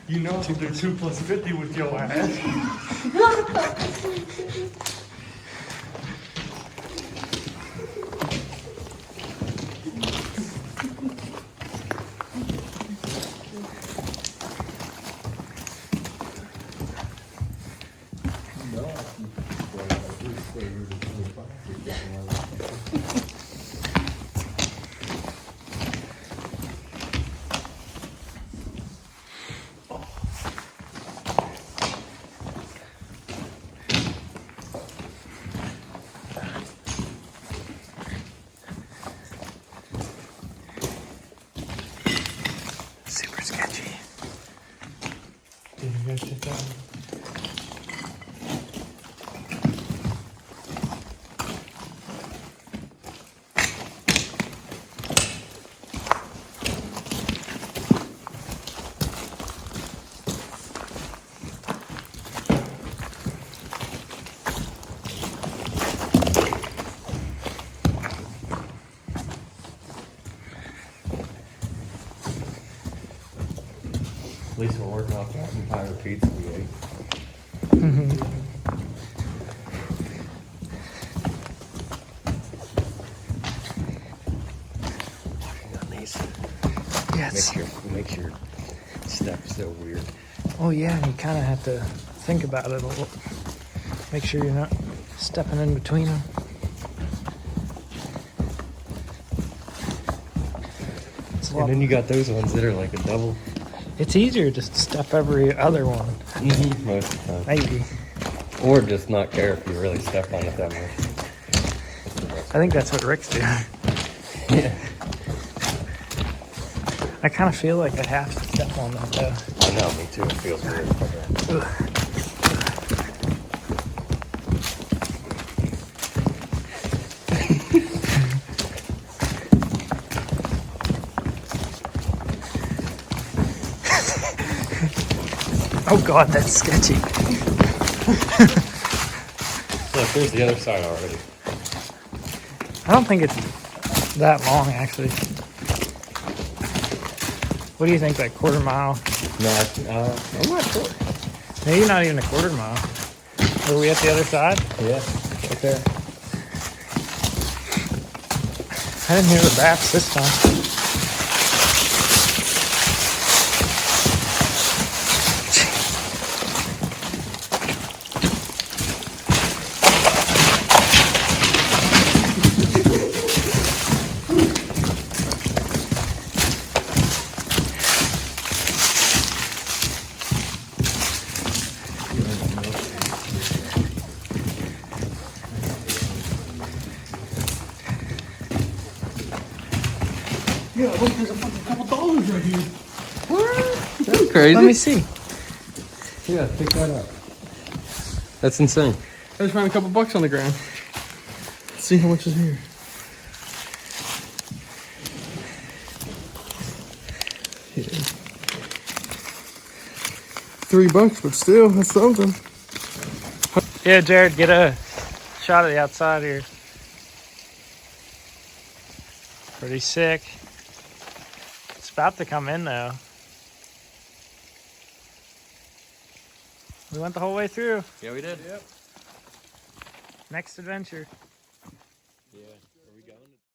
You know I'll do 2 plus 50 with your ass. Super sketchy. Did you guys check that? At least we're working off that entire pizza we ate. Walking on these Yes. makes your step so weird. Oh yeah, and you kind of have to think about it a little. Make sure you're not stepping in between them. It's a lot. And then you got those ones that are like a double. It's easier to step every other one, Most of the time. maybe. Or just not care if you really step on it that much. I think that's what Rick's doing. Yeah. I kind of feel like I have to step on that though. I know, me too. It feels weird. Ugh. Oh God, that's sketchy. Look, there's the other side already. I don't think it's that long actually. What do you think, like quarter mile? No, I'm not sure. Maybe not even a quarter mile. Are we at the other side? Yeah, right there. I didn't hear the bats this time. Yeah, look, there's a fucking couple dollars right here. What? That's crazy. Let me see. Yeah, pick that up. That's insane. I just found a couple bucks on the ground. Let's see how much is here. Yeah. $3, but still, that's something. Yeah, Jared, get a shot of the outside here. Pretty sick. It's about to come in though. We went the whole way through. Yeah, we did. Yep. Next adventure. Yeah.